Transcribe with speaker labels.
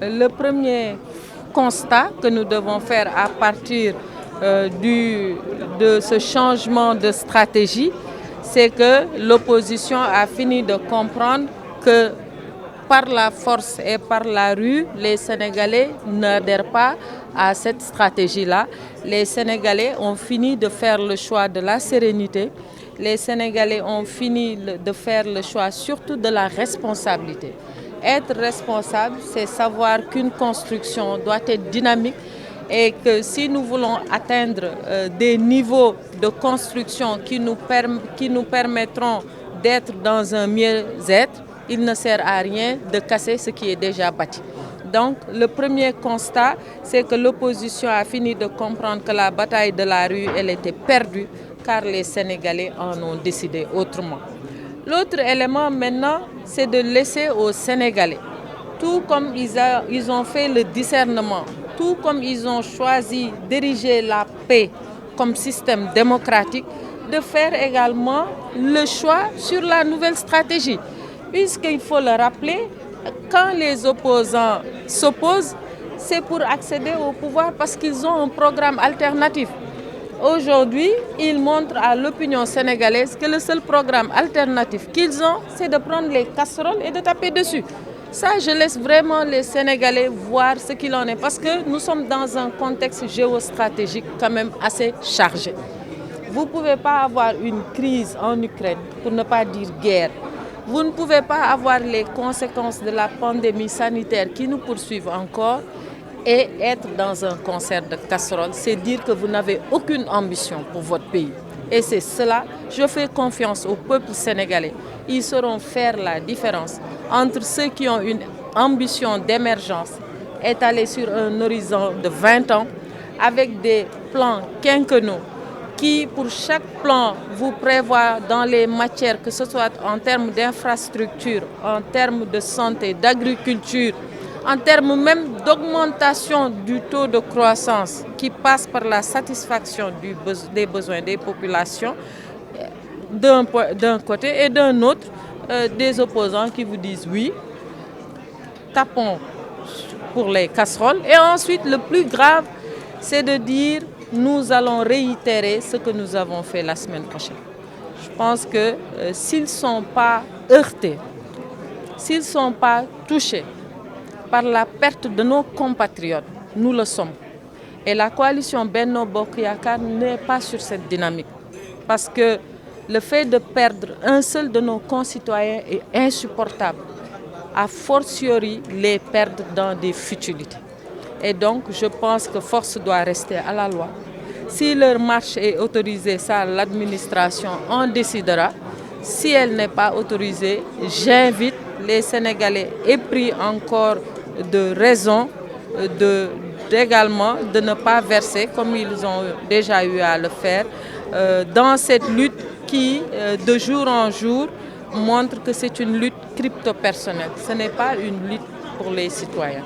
Speaker 1: Le premier constat que nous devons faire à partir de ce changement de stratégie, c'est que l'opposition a fini de comprendre que par la force et par la rue, les Sénégalais n'adhèrent pas à cette stratégie-là. Les Sénégalais ont fini de faire le choix de la sérénité. Les Sénégalais ont fini de faire le choix surtout de la responsabilité. Être responsable, c'est savoir qu'une construction doit être dynamique et que si nous voulons atteindre des niveaux de construction qui nous permettront d'être dans un mieux-être, il ne sert à rien de casser ce qui est déjà bâti. Donc le premier constat, c'est que l'opposition a fini de comprendre que la bataille de la rue, elle était perdue car les Sénégalais en ont décidé autrement. L'autre élément maintenant, c'est de laisser aux Sénégalais, tout comme ils ont fait le discernement, tout comme ils ont choisi d'ériger la paix comme système démocratique, de faire également le choix sur la nouvelle stratégie. Puisqu'il faut le rappeler, quand les opposants s'opposent, c'est pour accéder au pouvoir parce qu'ils ont un programme alternatif. Aujourd'hui, ils montrent à l'opinion sénégalaise que le seul programme alternatif qu'ils ont, c'est de prendre les casseroles et de taper dessus. Ça, je laisse vraiment les Sénégalais voir ce qu'il en est parce que nous sommes dans un contexte géostratégique quand même assez chargé. Vous ne pouvez pas avoir une crise en Ukraine, pour ne pas dire guerre. Vous ne pouvez pas avoir les conséquences de la pandémie sanitaire qui nous poursuivent encore et être dans un concert de casseroles. C'est dire que vous n'avez aucune ambition pour votre pays. Et c'est cela, je fais confiance au peuple sénégalais. Ils sauront faire la différence entre ceux qui ont une ambition d'émergence étalée sur un horizon de 20 ans avec des plans quinquennaux qui, pour chaque plan, vous prévoit dans les matières, que ce soit en termes d'infrastructures, en termes de santé, d'agriculture, en termes même d'augmentation du taux de croissance qui passe par la satisfaction des besoins des populations d'un côté et d'un autre, des opposants qui vous disent oui, tapons pour les casseroles. Et ensuite, le plus grave, c'est de dire nous allons réitérer ce que nous avons fait la semaine prochaine. Je pense que s'ils ne sont pas heurtés, s'ils ne sont pas touchés par la perte de nos compatriotes, nous le sommes. Et la coalition Benno Bokk Yakaar n'est pas sur cette dynamique. Parce que le fait de perdre un seul de nos concitoyens est insupportable. A fortiori, les perdre dans des futilités. Et donc, je pense que force doit rester à la loi. Si leur marche est autorisée, ça, l'administration en décidera. Si elle n'est pas autorisée, j'invite les Sénégalais épris encore de raison également de ne pas verser, comme ils ont déjà eu à le faire, dans cette lutte qui, de jour en jour, montre que c'est une lutte crypto-personnelle. Ce n'est pas une lutte pour les citoyens.